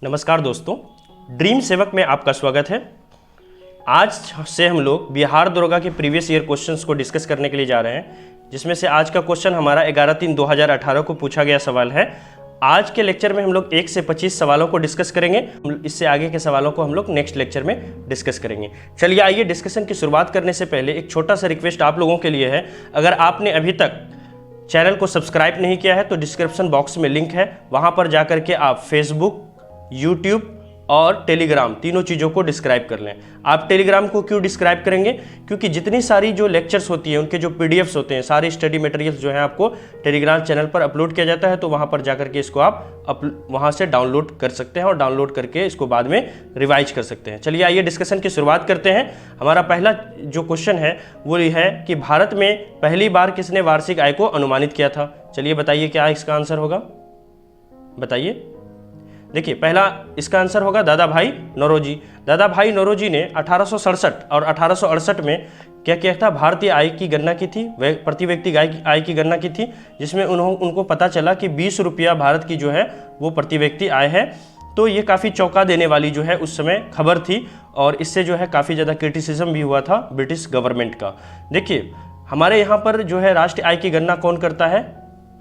नमस्कार दोस्तों, ड्रीम सेवक में आपका स्वागत है। आज से हम लोग बिहार दरोगा के प्रीवियस ईयर क्वेश्चंस को डिस्कस करने के लिए जा रहे हैं, जिसमें से आज का क्वेश्चन हमारा 11/3/2018 को पूछा गया सवाल है। आज के लेक्चर में हम लोग 1 से 25 सवालों को डिस्कस करेंगे। इससे आगे के सवालों को हम लोग नेक्स्ट लेक्चर में डिस्कस करेंगे। चलिए आइए, डिस्कशन की शुरुआत करने से पहले एक छोटा सा रिक्वेस्ट आप लोगों के लिए है। अगर आपने अभी तक चैनल को सब्सक्राइब नहीं किया है तो डिस्क्रिप्शन बॉक्स में लिंक है, वहाँ पर जा करके आप फेसबुक, यूट्यूब और टेलीग्राम तीनों चीज़ों को डिस्क्राइब कर लें। आप टेलीग्राम को क्यों डिस्क्राइब करेंगे? क्योंकि जितनी सारी जो लेक्चर्स होती हैं, उनके जो पीडीएफ्स होते हैं, सारे स्टडी मटेरियल्स जो हैं आपको टेलीग्राम चैनल पर अपलोड किया जाता है। तो वहाँ पर जाकर के इसको आप वहाँ से डाउनलोड कर सकते हैं और डाउनलोड करके इसको बाद में रिवाइज कर सकते हैं। चलिए आइए डिस्कशन की शुरुआत करते हैं। हमारा पहला जो क्वेश्चन है वो ये है कि भारत में पहली बार किसने वार्षिक आय को अनुमानित किया था? चलिए बताइए क्या इसका आंसर होगा, बताइए। देखिए, पहला इसका आंसर होगा दादा भाई नौरोजी। दादा भाई नौरोजी ने 1867 और 1868 में क्या किया था? भारतीय आय की गणना की थी, प्रति व्यक्ति आय की गणना की थी, जिसमें उनको पता चला कि 20 रुपया भारत की जो है वो प्रति व्यक्ति आय है। तो ये काफ़ी चौंका देने वाली जो है उस समय खबर थी, और इससे जो है काफ़ी ज़्यादा क्रिटिसिज्म भी हुआ था ब्रिटिश गवर्नमेंट का। देखिए, हमारे यहाँ पर जो है राष्ट्रीय आय की गणना कौन करता है?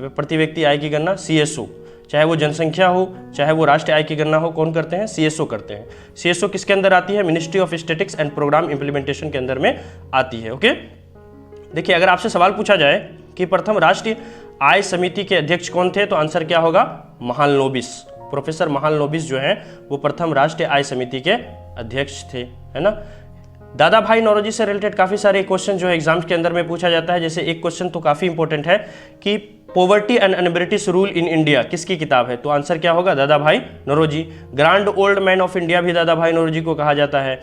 प्रति व्यक्ति आय की गणना CSO, चाहे वो जनसंख्या हो चाहे वो राष्ट्रीय आय की गणना हो, कौन करते हैं? CSO करते हैं। CSO किसके अंदर आती है? Ministry of Statistics and Programme Implementation के अंदर में आती है। ओके, देखिए, अगर आपसे सवाल पूछा जाए कि प्रथम राष्ट्रीय आय समिति के अध्यक्ष कौन थे, तो आंसर क्या होगा? महालनोबिस। प्रोफेसर महालनोबिस जो है वो प्रथम राष्ट्रीय आय समिति के अध्यक्ष थे, है ना। दादा भाई नौरोजी से रिलेटेड काफ़ी सारे क्वेश्चन जो है एग्जाम्स के अंदर में पूछा जाता है। जैसे एक क्वेश्चन तो काफ़ी इंपॉर्टेंट है कि Poverty and Unbritish Rule in India किसकी किताब है? तो आंसर क्या होगा? Dadabhai Naoroji. Grand Old Man of India भी दादा भाई नौरोजी को कहा जाता है।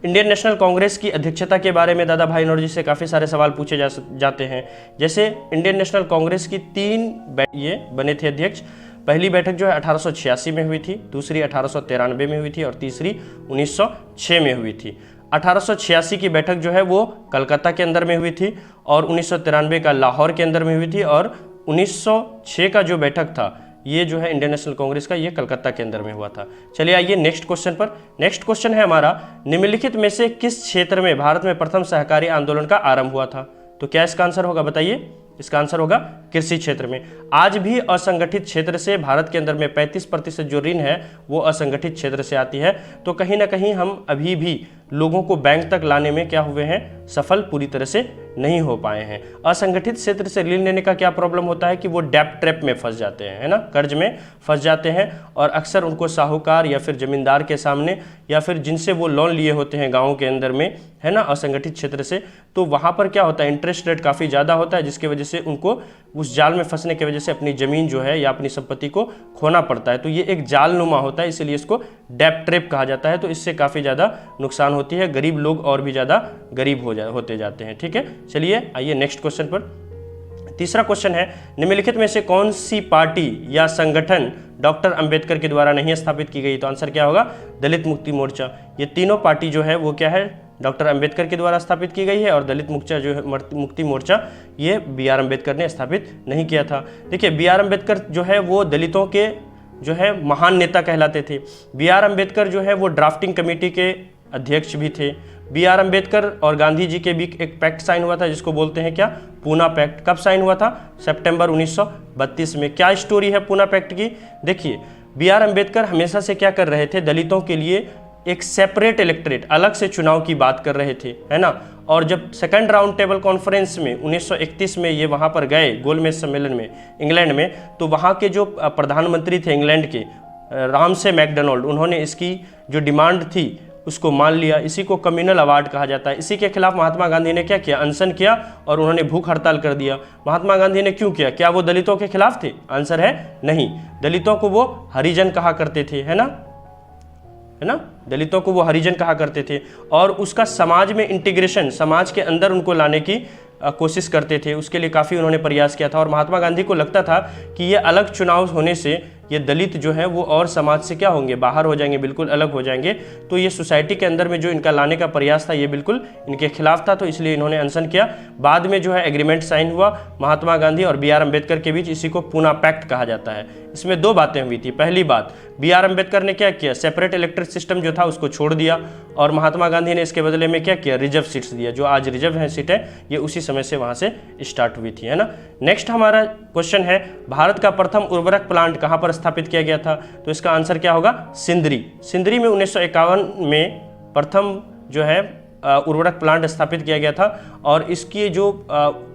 इंडियन नेशनल कांग्रेस की अध्यक्षता के बारे में दादा भाई नौरोजी से काफ़ी सारे सवाल पूछे जाते हैं। जैसे इंडियन नेशनल कांग्रेस की 3 ये बने थे अध्यक्ष। पहली बैठक जो है 1886 में हुई थी, दूसरी 1893 में हुई थी और तीसरी 1906 में हुई थी। 1886 की बैठक जो है वो कलकत्ता के अंदर में हुई थी, और 1993 का लाहौर के अंदर में हुई थी, और 1906 का जो बैठक था ये जो है इंडियन नेशनल कांग्रेस का, ये कलकत्ता के अंदर में हुआ था। चलिए आइए नेक्स्ट क्वेश्चन पर। नेक्स्ट क्वेश्चन है हमारा, निम्नलिखित में से किस क्षेत्र में भारत में प्रथम सहकारी आंदोलन का आरंभ हुआ था? तो क्या इसका आंसर होगा, बताइए। इसका आंसर होगा कृषि क्षेत्र में। आज भी असंगठित क्षेत्र से भारत के अंदर में 35% जो ऋण है वो असंगठित क्षेत्र से आती है। तो कहीं ना कहीं हम अभी भी लोगों को बैंक तक लाने में क्या हुए हैं? सफल पूरी तरह से नहीं हो पाए हैं। असंगठित क्षेत्र से ऋण लेने का क्या प्रॉब्लम होता है कि वो डेब्ट ट्रैप में फंस जाते हैं, है ना, कर्ज में फंस जाते हैं, और अक्सर उनको साहूकार या फिर जमींदार के सामने या फिर जिनसे वो लोन लिए होते हैं गाँव के अंदर में, है ना, असंगठित क्षेत्र से, तो वहाँ पर क्या होता है? इंटरेस्ट रेट काफ़ी ज़्यादा होता है, जिसकी वजह से उनको उस जाल में फंसने की वजह से अपनी ज़मीन जो है या अपनी संपत्ति को खोना पड़ता है। तो ये एक जालनुमा होता है, इसीलिए इसको डेब्ट ट्रैप कहा जाता है। तो इससे काफ़ी ज़्यादा नुकसान होती है, गरीब लोग और भी ज़्यादा गरीब होते जाते हैं। ठीक है, चलिए आइए नेक्स्ट क्वेश्चन पर। तीसरा क्वेश्चन है, निम्नलिखित में से कौन सी पार्टी या संगठन डॉक्टर अंबेडकर के द्वारा नहीं स्थापित की गई? तो आंसर क्या होगा? दलित मुक्ति मोर्चा। ये तीनों पार्टी जो है वो क्या है? डॉक्टर अंबेडकर के द्वारा स्थापित की गई है, और दलित मुक्ति मोर्चा ये BR अम्बेडकर ने स्थापित नहीं किया था। देखिए, BR अम्बेडकर जो है वो दलितों के जो है महान नेता कहलाते थे। BR अम्बेडकर जो है वो ड्राफ्टिंग कमेटी के अध्यक्ष भी थे। BR अम्बेडकर और गांधी जी के बीच एक पैक्ट साइन हुआ था, जिसको बोलते हैं क्या? पूना पैक्ट। कब साइन हुआ था? सितंबर 1932 में। क्या स्टोरी है पूना पैक्ट की? देखिए, BR अम्बेडकर हमेशा से क्या कर रहे थे? दलितों के लिए एक सेपरेट इलेक्टोरेट, अलग से चुनाव की बात कर रहे थे, है ना। और जब सेकंड राउंड टेबल कॉन्फ्रेंस में 1931 में ये वहाँ पर गए गोलमेज सम्मेलन में इंग्लैंड में, तो वहाँ के जो प्रधानमंत्री थे इंग्लैंड के, रामसे मैकडोनाल्ड, उन्होंने इसकी जो डिमांड थी उसको मान लिया। इसी को कम्युनल अवार्ड कहा जाता है। इसी के खिलाफ महात्मा गांधी ने क्या किया? अनशन किया, और उन्होंने भूख हड़ताल कर दिया। महात्मा गांधी ने क्यों किया? क्या वो दलितों के खिलाफ थे? आंसर है नहीं। दलितों को वो हरिजन कहा करते थे, है ना, दलितों को वो हरिजन कहा करते थे, और उसका समाज में इंटीग्रेशन, समाज के अंदर उनको लाने की कोशिश करते थे। उसके लिए काफ़ी उन्होंने प्रयास किया था, और महात्मा गांधी को लगता था कि ये अलग चुनाव होने से ये दलित जो है वो और समाज से क्या होंगे, बाहर हो जाएंगे, बिल्कुल अलग हो जाएंगे। तो ये सोसाइटी के अंदर में जो इनका लाने का प्रयास था ये बिल्कुल इनके खिलाफ था, तो इसलिए इन्होंने अनशन किया। बाद में जो है एग्रीमेंट साइन हुआ महात्मा गांधी और बी.आर. अम्बेडकर के बीच, इसी को पूना पैक्ट कहा जाता है। इसमें दो बातें हुई थी। पहली बात, बी.आर. अम्बेडकर ने क्या किया, सेपरेट इलेक्टोरल सिस्टम जो था उसको छोड़ दिया, और महात्मा गांधी ने इसके बदले में क्या किया, रिजर्व सीट्स दिया। जो आज रिजर्व है सीटें, ये उसी समय से वहां से स्टार्ट हुई थी, है ना। नेक्स्ट हमारा क्वेश्चन है, भारत का प्रथम उर्वरक प्लांट कहां पर स्थापित किया गया था? तो इसका आंसर क्या होगा, सिंदरी। सिंदरी में 1951 में प्रथम जो है उर्वरक प्लांट स्थापित किया गया था, और इसकी जो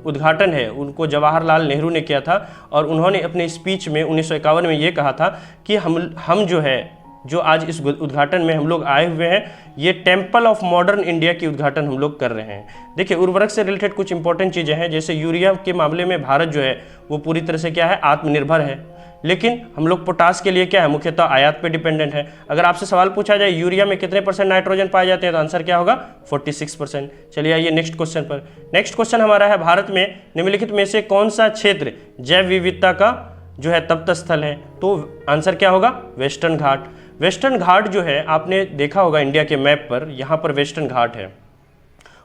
उद्घाटन है उनको जवाहरलाल नेहरू ने किया था, और उन्होंने अपने स्पीच में 1951 में ये कहा था कि हम जो है, जो आज इस उद्घाटन में हम लोग आए हुए हैं, ये टेम्पल ऑफ मॉडर्न इंडिया की उद्घाटन हम लोग कर रहे हैं। देखिए, उर्वरक से रिलेटेड कुछ इंपॉर्टेंट चीज़ें हैं, जैसे यूरिया के मामले में भारत जो है वो पूरी तरह से क्या है, आत्मनिर्भर है, लेकिन हम लोग पोटास के लिए क्या है, मुख्यतः आयात पे डिपेंडेंट है। अगर आपसे सवाल पूछा जाए यूरिया में कितने % नाइट्रोजन पाए जाते हैं, तो आंसर क्या होगा, 46%। चलिए आइए नेक्स्ट क्वेश्चन पर। नेक्स्ट क्वेश्चन हमारा है, भारत में निम्नलिखित में से कौन सा क्षेत्र जैव विविधता का जो है तप्त स्थल है? तो आंसर क्या होगा, वेस्टर्न घाट। वेस्टर्न घाट जो है आपने देखा होगा इंडिया के मैप पर, यहाँ पर वेस्टर्न घाट है,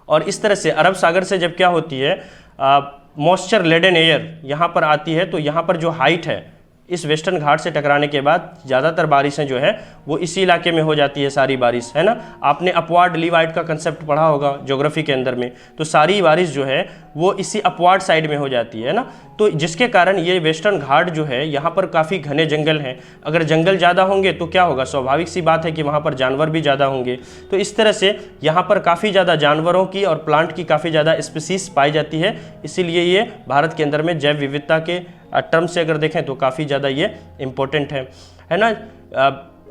और इस तरह से अरब सागर से जब क्या होती है, मॉइस्चर लेडन एयर यहाँ पर आती है, तो यहाँ पर जो हाइट है इस वेस्टर्न घाट से टकराने के बाद ज़्यादातर बारिशें जो है वो इसी इलाके में हो जाती है, सारी बारिश, है ना। आपने अपवार्ड लीवाइड का कंसेप्ट पढ़ा होगा ज्योग्राफी के अंदर में, तो सारी बारिश जो है वो इसी अपवार्ड साइड में हो जाती है ना। तो जिसके कारण ये वेस्टर्न घाट जो है यहाँ पर काफ़ी घने जंगल हैं। अगर जंगल ज़्यादा होंगे तो क्या होगा, स्वाभाविक सी बात है कि वहाँ पर जानवर भी ज़्यादा होंगे। तो इस तरह से यहाँ पर काफ़ी ज़्यादा जानवरों की और प्लांट की काफ़ी ज़्यादा स्पीसीज पाई जाती है, इसीलिए ये भारत के अंदर में जैव विविधता के टर्म से अगर देखें तो काफ़ी ज़्यादा ये इम्पोर्टेंट है ना।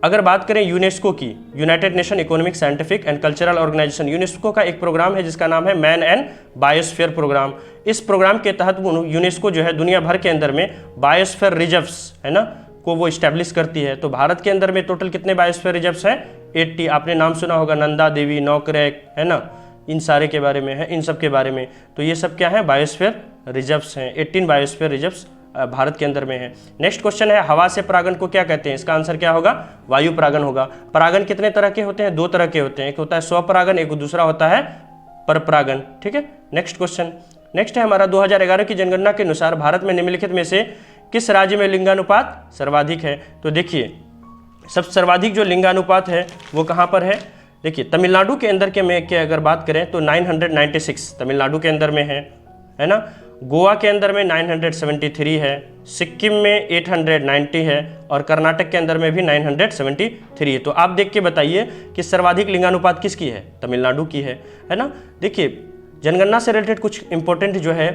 अगर बात करें यूनेस्को की, United Nation Economic Scientific and Cultural Organization, UNESCO का एक प्रोग्राम है जिसका नाम है मैन एंड बायोस्फीयर प्रोग्राम। इस प्रोग्राम के तहत यूनेस्को जो है दुनिया भर के अंदर में बायोस्फीयर रिजर्व्स, है ना, को वो इस्टेब्लिश करती है। तो भारत के अंदर में टोटल कितने बायोस्फीयर रिजर्व्स हैं, 80। आपने नाम सुना होगा, नंदा देवी, नौकरेक, है ना, इन सारे के बारे में है, इन सब के बारे में। तो ये सब क्या है, बायोस्फीयर रिजर्व्स हैं। 18 बायोस्फीयर रिजर्व्स भारत के अंदर में है। नेक्स्ट क्वेश्चन है, हवा से परागण को क्या कहते हैं? इसका आंसर क्या होगा, वायु परागण होगा। परागण कितने तरह के होते हैं, 2 तरह के होते हैं, एक होता है स्वपरागण, एक दूसरा होता है परपरागण, ठीक है। नेक्स्ट क्वेश्चन, नेक्स्ट है हमारा 2011 की जनगणना के अनुसार भारत में निम्नलिखित में से किस राज्य में लिंगानुपात सर्वाधिक है? तो देखिए, सब सर्वाधिक जो लिंगानुपात है वो कहाँ पर है? देखिए, तमिलनाडु के अंदर के में अगर बात करें तो 996 तमिलनाडु के अंदर में है ना। गोवा के अंदर में 973 है, सिक्किम में 890 है, और कर्नाटक के अंदर में भी 973 है। तो आप देख के बताइए कि सर्वाधिक लिंगानुपात किसकी है? तमिलनाडु की है ना। देखिए, जनगणना से रिलेटेड कुछ इंपॉर्टेंट जो है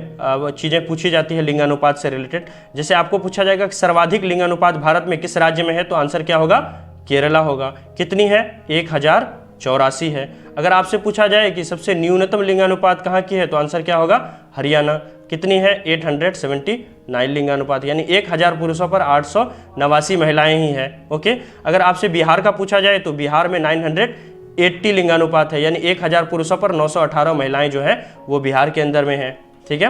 चीज़ें पूछी जाती है लिंगानुपात से रिलेटेड। जैसे आपको पूछा जाएगा कि सर्वाधिक लिंगानुपात भारत में किस राज्य में है, तो आंसर क्या होगा, केरला होगा। कितनी है? 1084 है। अगर आपसे पूछा जाए कि सबसे न्यूनतम लिंगानुपात कहाँ की है, तो आंसर क्या होगा, हरियाणा। कितनी है? 879 लिंगानुपात, यानी 1000 पुरुषों पर 889 महिलाएं ही हैं। ओके। अगर आपसे बिहार का पूछा जाए तो बिहार में 980 लिंगानुपात है, यानी 1000 पुरुषों पर 918 महिलाएं जो है वो बिहार के अंदर में है, ठीक है।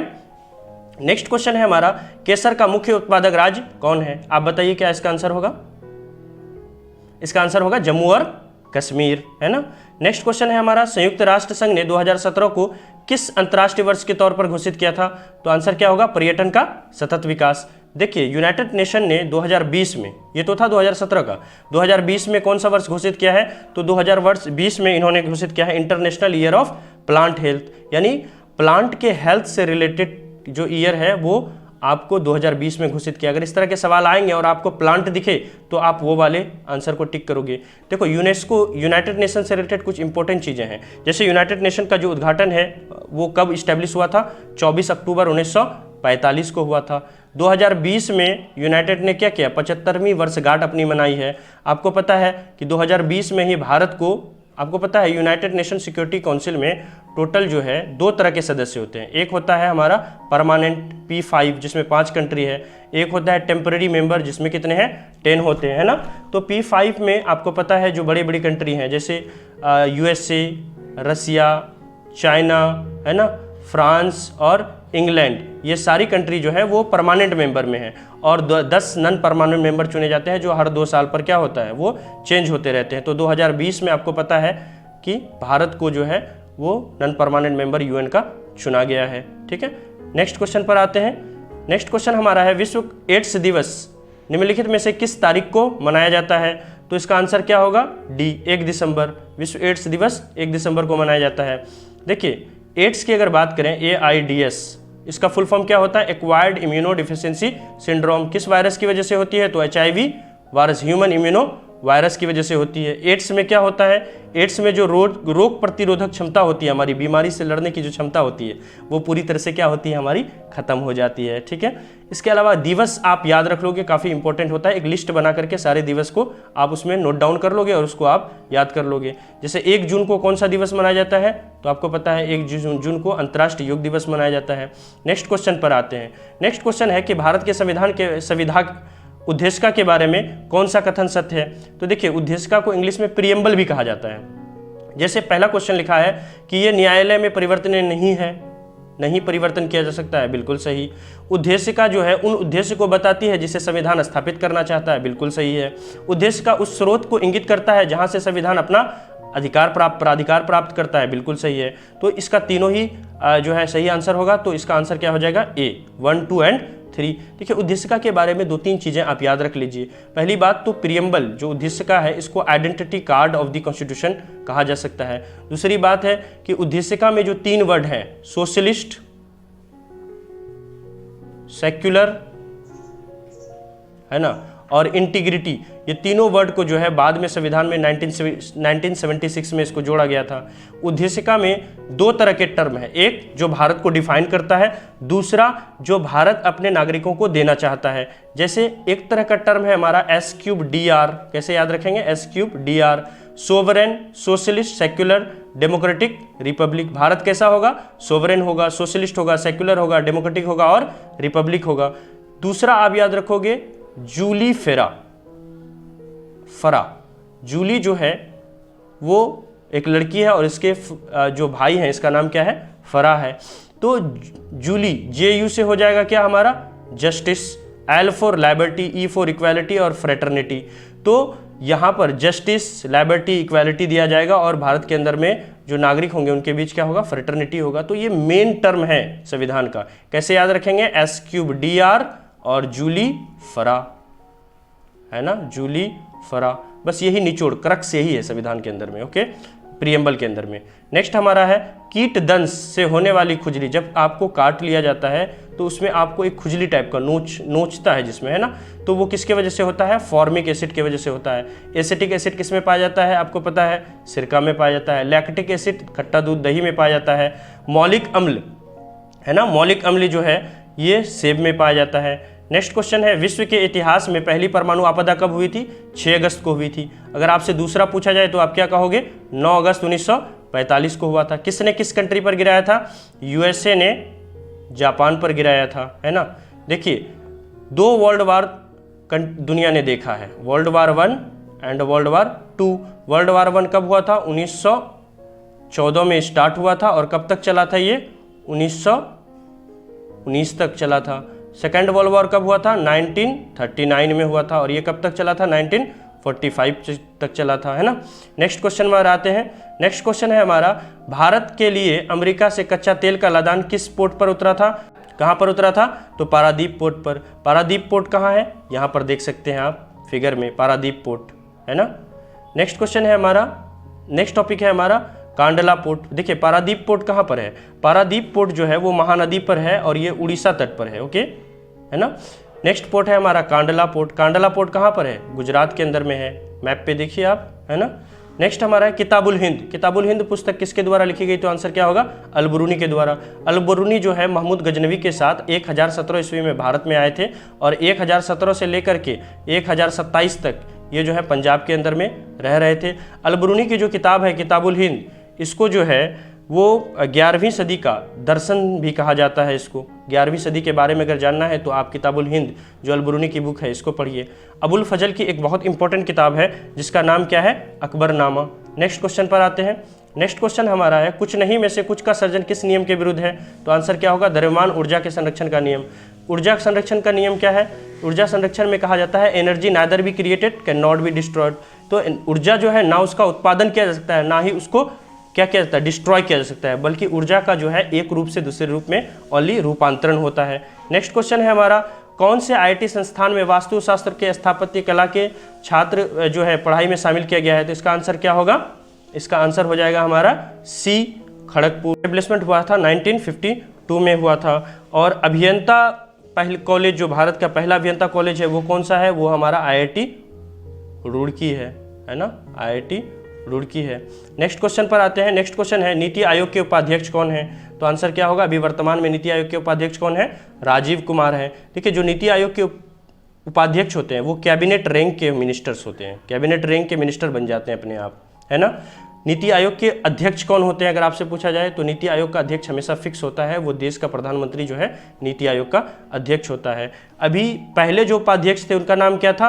नेक्स्ट क्वेश्चन है हमारा, केसर का मुख्य उत्पादक राज्य कौन है? आप बताइए क्या इसका आंसर होगा? इसका आंसर होगा जम्मू और कश्मीर, है ना। नेक्स्ट क्वेश्चन है हमारा, संयुक्त राष्ट्र संघ ने 2017 को किस अंतर्राष्ट्रीय वर्ष के तौर पर घोषित किया था? तो आंसर क्या होगा, पर्यटन का सतत विकास। देखिए, यूनाइटेड नेशन ने 2020 में, ये तो था 2017 का, 2020 में कौन सा वर्ष घोषित किया है? तो 2020 में इन्होंने घोषित किया है international year of plant health, यानी प्लांट के हेल्थ से रिलेटेड जो ईयर है वो आपको 2020 में घोषित किया। अगर इस तरह के सवाल आएंगे और आपको प्लांट दिखे तो आप वो वाले आंसर को टिक करोगे। देखो, यूनेस्को, यूनाइटेड नेशन से रिलेटेड कुछ इंपॉर्टेंट चीज़ें हैं। जैसे यूनाइटेड नेशन का जो उद्घाटन है वो कब इस्टेब्लिश हुआ था? 24 अक्टूबर 1945 को हुआ था। 2020 में यूनाइटेड ने क्या किया, 75वीं वर्षगांठ अपनी मनाई है। आपको पता है कि 2020 में ही भारत को, आपको पता है यूनाइटेड नेशन सिक्योरिटी काउंसिल में टोटल जो है 2 तरह के सदस्य होते हैं। एक होता है हमारा परमानेंट P5 जिसमें 5 कंट्री है, एक होता है टेम्पररी मेंबर जिसमें कितने हैं, 10 होते हैं, है ना। तो P5 में आपको पता है जो बड़ी बड़ी कंट्री हैं जैसे USA, रसिया, चाइना, है ना, फ्रांस और इंग्लैंड, ये सारी कंट्री जो है वो परमानेंट मेंबर में है, और 10 नॉन परमानेंट मेंबर चुने जाते हैं जो हर 2 साल पर क्या होता है वो चेंज होते रहते हैं। तो 2020 में आपको पता है कि भारत को जो है वो नॉन परमानेंट मेंबर यूएन का चुना गया है। ठीक है, नेक्स्ट क्वेश्चन पर आते हैं। नेक्स्ट क्वेश्चन हमारा है विश्व एड्स दिवस निम्नलिखित में से किस तारीख को मनाया जाता है? तो इसका आंसर क्या होगा? डी, 1 दिसंबर। विश्व एड्स दिवस 1 दिसंबर को मनाया जाता है। देखिए एड्स की अगर बात करें, AIDS, इसका फुल फॉर्म क्या होता है? Acquired immuno deficiency syndrome. किस वायरस की वजह से होती है? तो HIV virus, human immuno virus की वजह से होती है। एड्स में क्या होता है? एड्स में जो रोग प्रतिरोधक क्षमता होती है, हमारी बीमारी से लड़ने की जो क्षमता होती है, वो पूरी तरह से क्या होती है? हमारी खत्म हो जाती है। ठीक है, इसके अलावा दिवस आप याद रख लोगे, काफ़ी इंपॉर्टेंट होता है। एक लिस्ट बना करके सारे दिवस को आप उसमें नोट डाउन कर लोगे और उसको आप याद कर लोगे। जैसे 1 जून को कौन सा दिवस मनाया जाता है? तो आपको पता है 1 जून को अंतर्राष्ट्रीय योग दिवस मनाया जाता है। नेक्स्ट क्वेश्चन पर आते हैं। नेक्स्ट क्वेश्चन है कि भारत के संविधान उद्देशिका के बारे में कौन सा कथन सत्य है? तो देखिए उद्देशिका को इंग्लिश में प्रीएम्बल भी कहा जाता है। जैसे पहला क्वेश्चन लिखा है कि ये न्यायालय में परिवर्तनीय नहीं है, नहीं परिवर्तन किया जा सकता है, बिल्कुल सही। उद्देशिका जो है उन उद्देश्य को बताती है जिसे संविधान स्थापित करना चाहता है, बिल्कुल सही है। उद्देशिका उस स्रोत को इंगित करता है जहां से संविधान अपना प्राधिकार प्राप्त करता है, बिल्कुल सही है। तो इसका तीनों ही जो है सही आंसर होगा। तो इसका आंसर क्या हो जाएगा? A, 1, 2 and 3। देखिए उद्देशिका के बारे में 2-3 चीजें आप याद रख लीजिए। पहली बात तो प्रीएम्बल जो उद्देशिका है, इसको identity card of the constitution कहा जा सकता है। दूसरी बात है कि उद्देशिका में जो 3 वर्ड हैं, सोशलिस्ट, सेक्युलर, है ना, और इंटीग्रिटी, ये तीनों वर्ड को जो है बाद में संविधान में 1976 में इसको जोड़ा गया था। उद्देशिका में 2 तरह के टर्म है, एक जो भारत को डिफाइन करता है, दूसरा जो भारत अपने नागरिकों को देना चाहता है। जैसे एक तरह का टर्म है हमारा S3DR, कैसे याद रखेंगे? S3DR, sovereign, socialist, secular, democratic, Republic. Bharat कैसा होगा? सोवरेन होगा, सोशलिस्ट होगा, सेक्युलर होगा, डेमोक्रेटिक होगा और रिपब्लिक होगा। दूसरा आप याद रखोगे जूली फरा। जूली जो है वो एक लड़की है और इसके जो भाई हैं इसका नाम क्या है? फरा है। तो जूली, JU से हो जाएगा क्या हमारा? Justice, L for liberty, E for equality और फ्रेटर्निटी। तो यहाँ पर जस्टिस, लिबर्टी, इक्वालिटी दिया जाएगा और भारत के अंदर में जो नागरिक होंगे उनके बीच क्या होगा? फ्रेटर्निटी होगा। तो ये मेन टर्म है संविधान का। कैसे याद रखेंगे? S3DR और जूली फरा, है ना, जूली फरा। बस यही निचोड़, क्रक्स यही है संविधान के अंदर में, ओके, प्रीएम्बल के अंदर में। नेक्स्ट हमारा है कीट दंश से होने वाली खुजली। जब आपको काट लिया जाता है तो उसमें आपको एक खुजली टाइप का नोचता है जिसमें, है ना, तो वो किसके वजह से होता है? फॉर्मिक एसिड की वजह से होता है। एसिटिक एसिड किस में पाया जाता है? आपको पता है, सिरका में पाया जाता है। लैक्टिक एसिड खट्टा दूध, दही में पाया जाता है। मौलिक अम्ल, है ना, मौलिक अम्ल जो है ये सेब में पाया जाता है। नेक्स्ट क्वेश्चन है विश्व के इतिहास में पहली परमाणु आपदा कब हुई थी? 6 अगस्त को हुई थी। अगर आपसे दूसरा पूछा जाए तो आप क्या कहोगे? 9 अगस्त 1945 को हुआ था। किसने किस कंट्री पर गिराया था? USA ने जापान पर गिराया था, है ना। देखिए 2 वर्ल्ड वार दुनिया ने देखा है, world war 1 and world war 2। World war 1 कब हुआ था? 1914 में स्टार्ट हुआ था और कब तक चला था? ये 1919 तक चला था। सेकेंड वर्ल्ड वॉर कब हुआ था? 1939 में हुआ था और ये कब तक चला था? 1945 तक चला था, है ना। नेक्स्ट क्वेश्चन में आते हैं। नेक्स्ट क्वेश्चन है हमारा, भारत के लिए अमेरिका से कच्चा तेल का लदान किस पोर्ट पर उतरा था? कहाँ पर उतरा था? तो पारादीप पोर्ट पर। पारादीप पोर्ट कहाँ है? यहाँ पर देख सकते हैं आप फिगर में, पारादीप पोर्ट, है ना। नेक्स्ट क्वेश्चन है हमारा, नेक्स्ट टॉपिक है हमारा कांडला पोर्ट। देखिए पारादीप पोर्ट कहाँ पर है? पारादीप पोर्ट जो है वो महानदी पर है और ये उड़ीसा तट पर है, ओके, है ना। नेक्स्ट पोर्ट है हमारा कांडला पोर्ट। कांडला पोर्ट कहाँ पर है? गुजरात के अंदर में है, मैप पे देखिए आप, है ना। नेक्स्ट हमारा है किताबुल हिंद। किताबुल हिंद पुस्तक किसके द्वारा लिखी गई? तो आंसर क्या होगा? अल-बरूनी के द्वारा। अल-बरूनी जो है महमूद गजनवी के साथ 1017 ईस्वी में भारत में आए थे और 1017 से लेकर के 1027 तक ये जो है पंजाब के अंदर में रह रहे थे। अल-बरूनी की जो किताब है किताबुल हिंद, इसको जो है वो 11वीं सदी का दर्शन भी कहा जाता है इसको। 11वीं सदी के बारे में अगर जानना है तो आप किताबुल हिंद जो अल-बरूनी की बुक है इसको पढ़िए। अबुल फजल की एक बहुत इंपॉर्टेंट किताब है जिसका नाम क्या है? अकबरनामा। नेक्स्ट क्वेश्चन पर आते हैं। नेक्स्ट क्वेश्चन हमारा है, कुछ नहीं में से कुछ का सर्जन किस नियम के विरुद्ध है? तो आंसर क्या होगा? द्रव्यमान ऊर्जा के संरक्षण का नियम। ऊर्जा संरक्षण का नियम क्या है? ऊर्जा संरक्षण में कहा जाता है energy neither be created can not be destroyed. तो ऊर्जा जो है ना उसका उत्पादन किया जा सकता है, ना ही उसको क्या किया जाता है, डिस्ट्रॉय किया जा सकता है, बल्कि ऊर्जा का जो है एक रूप से दूसरे रूप में ओनली रूपांतरण होता है। नेक्स्ट क्वेश्चन है हमारा, कौन से आईआईटी संस्थान में वास्तुशास्त्र के स्थापत्य कला के छात्र जो है पढ़ाई में शामिल किया गया है? तो इसका आंसर क्या होगा? इसका आंसर हो जाएगा हमारा सी, खड़गपुर। एस्टेब्लिशमेंट हुआ था 1952 में हुआ था। और अभियंता पहले कॉलेज, जो भारत का पहला अभियंता कॉलेज है वो कौन सा है? वो हमारा आईआईटी रुड़की है ना, आईआईटी रुड़की है। नेक्स्ट क्वेश्चन पर आते हैं। नेक्स्ट क्वेश्चन है, नीति आयोग के उपाध्यक्ष कौन है? तो आंसर क्या होगा? अभी वर्तमान में नीति आयोग के उपाध्यक्ष कौन है? राजीव कुमार है। देखिए, जो नीति आयोग के उपाध्यक्ष होते हैं वो कैबिनेट रैंक के मिनिस्टर्स होते हैं, कैबिनेट रैंक के मिनिस्टर बन जाते हैं अपने आप, है ना। नीति आयोग के अध्यक्ष कौन होते हैं अगर आपसे पूछा जाए? तो नीति आयोग का अध्यक्ष हमेशा फिक्स होता है, वो देश का प्रधानमंत्री जो है नीति आयोग का अध्यक्ष होता है। अभी पहले जो उपाध्यक्ष थे उनका नाम क्या था?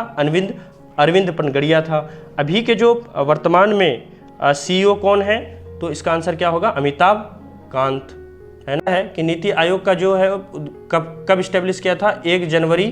अरविंद पनगड़िया था। अभी के जो वर्तमान में सीईओ कौन है? तो इसका आंसर क्या होगा? अमिताभ कांत, है ना। है कि नीति आयोग का जो है कब इस्टेब्लिश किया था? 1 जनवरी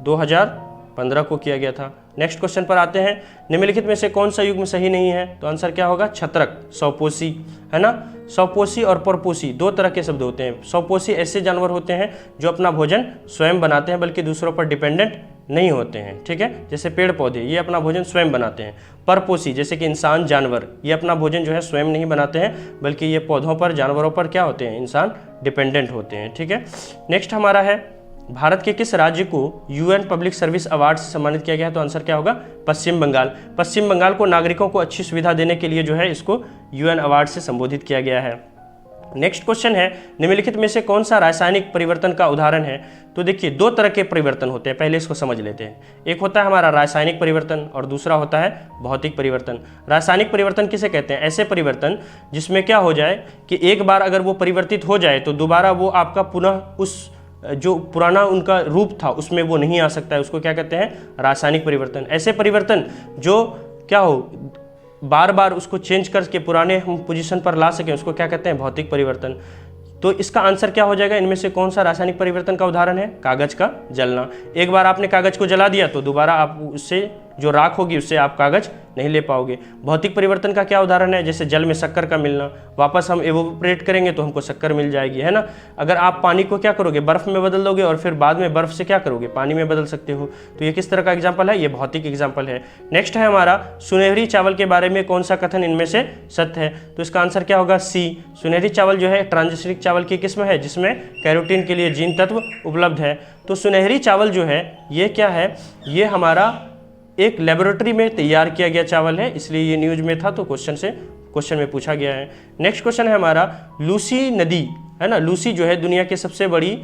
2015 को किया गया था। नेक्स्ट क्वेश्चन पर आते हैं, निम्नलिखित में से कौन सा युग्म सही नहीं है? तो आंसर क्या होगा? छत्रक, सौपोषी, है ना। सौपोषी और परपोषी दो तरह के शब्द होते हैं। सौपोषी ऐसे जानवर होते हैं जो अपना भोजन स्वयं बनाते हैं, बल्कि दूसरों पर डिपेंडेंट नहीं होते हैं, ठीक है। जैसे पेड़ पौधे, ये अपना भोजन स्वयं बनाते हैं। परपोषी जैसे कि इंसान, जानवर, ये अपना भोजन जो है स्वयं नहीं बनाते हैं, बल्कि ये पौधों पर, जानवरों पर क्या होते हैं? इंसान डिपेंडेंट होते हैं, ठीक है। नेक्स्ट हमारा है, भारत के किस राज्य को यूएन पब्लिक सर्विस अवार्ड से सम्मानित किया गया है? तो आंसर क्या होगा? पश्चिम बंगाल। पश्चिम बंगाल को नागरिकों को अच्छी सुविधा देने के लिए जो है इसको यूएन अवार्ड से संबोधित किया गया है। नेक्स्ट क्वेश्चन है, निम्नलिखित में से कौन सा रासायनिक परिवर्तन का उदाहरण है? तो देखिए, दो तरह के परिवर्तन होते हैं, पहले इसको समझ लेते हैं। एक होता है हमारा रासायनिक परिवर्तन और दूसरा होता है भौतिक परिवर्तन। रासायनिक परिवर्तन किसे कहते हैं? ऐसे परिवर्तन जिसमें क्या हो जाए कि एक बार अगर वो परिवर्तित हो जाए तो दोबारा वो आपका पुनः उस जो पुराना उनका रूप था उसमें वो नहीं आ सकता है, उसको क्या कहते हैं? रासायनिक परिवर्तन। ऐसे परिवर्तन जो क्या हो, बार बार उसको चेंज करके पुराने हम पोजीशन पर ला सकें, उसको क्या कहते हैं? भौतिक परिवर्तन। तो इसका आंसर क्या हो जाएगा? इनमें से कौन सा रासायनिक परिवर्तन का उदाहरण है? कागज का जलना। एक बार आपने कागज को जला दिया तो दोबारा आप उससे जो राख होगी उससे आप कागज नहीं ले पाओगे। भौतिक परिवर्तन का क्या उदाहरण है? जैसे जल में शक्कर का मिलना, वापस हम एवोपरेट करेंगे तो हमको शक्कर मिल जाएगी, है ना। अगर आप पानी को क्या करोगे? बर्फ में बदल दोगे और फिर बाद में बर्फ से क्या करोगे? पानी में बदल सकते हो। तो ये किस तरह का एग्जाम्पल है? ये भौतिक एग्जाम्पल है। नेक्स्ट है हमारा, सुनहरी चावल के बारे में कौन सा कथन इनमें से सत्य है? तो इसका आंसर क्या होगा? सी। सुनहरी चावल जो है ट्रांसजेनिक चावल की किस्म है जिसमें कैरोटीन के लिए जीन तत्व उपलब्ध है। तो सुनहरी चावल जो है ये क्या है? ये हमारा एक लेबोरेटरी में तैयार किया गया चावल है, इसलिए ये न्यूज में था तो क्वेश्चन में पूछा गया है। नेक्स्ट क्वेश्चन है हमारा, लूसी नदी, है ना, लूसी जो है दुनिया की सबसे बड़ी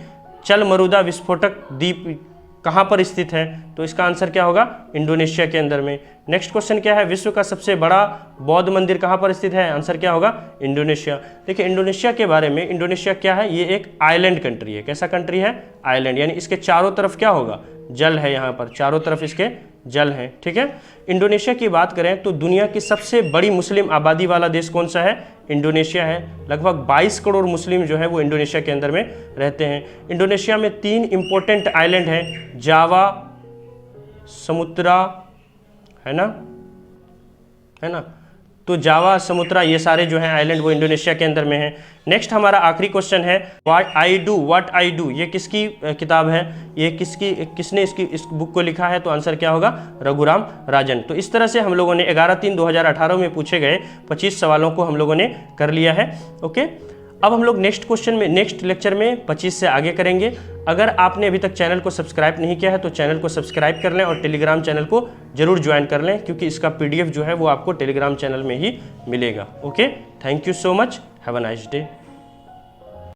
चल मरुदा विस्फोटक द्वीप कहाँ पर स्थित है? तो इसका आंसर क्या होगा? इंडोनेशिया के अंदर में। नेक्स्ट क्वेश्चन क्या है, विश्व का सबसे बड़ा बौद्ध मंदिर कहाँ पर स्थित है? आंसर क्या होगा? इंडोनेशिया। देखिए इंडोनेशिया के बारे में, इंडोनेशिया क्या है? ये एक आइलैंड कंट्री है। कैसा कंट्री है? आइलैंड, यानी इसके चारों तरफ क्या होगा? जल है, यहाँ पर चारों तरफ इसके जल है, ठीक है। इंडोनेशिया की बात करें तो दुनिया की सबसे बड़ी मुस्लिम आबादी वाला देश कौन सा है? इंडोनेशिया है। लगभग 22 करोड़ मुस्लिम जो है वो इंडोनेशिया के अंदर में रहते हैं। इंडोनेशिया में 3 इंपॉर्टेंट आइलैंड हैं, जावा, समुद्रा, है ना, तो जावा, समुद्रा, ये सारे जो हैं आइलैंड वो इंडोनेशिया के अंदर में हैं। नेक्स्ट हमारा आखिरी क्वेश्चन है, व्हाट आई डू, ये किसकी किताब है? ये किसने इस बुक को लिखा है? तो आंसर क्या होगा? रघुराम राजन। तो इस तरह से हम लोगों ने 11/3/2018 में पूछे गए 25 सवालों को हम लोगों ने कर लिया है। ओके, अब हम लोग नेक्स्ट लेक्चर में 25 से आगे करेंगे। अगर आपने अभी तक चैनल को सब्सक्राइब नहीं किया है तो चैनल को सब्सक्राइब कर लें और टेलीग्राम चैनल को जरूर ज्वाइन कर लें, क्योंकि इसका PDF जो है वो आपको टेलीग्राम चैनल में ही मिलेगा। Okay, thank you so much, have a nice day.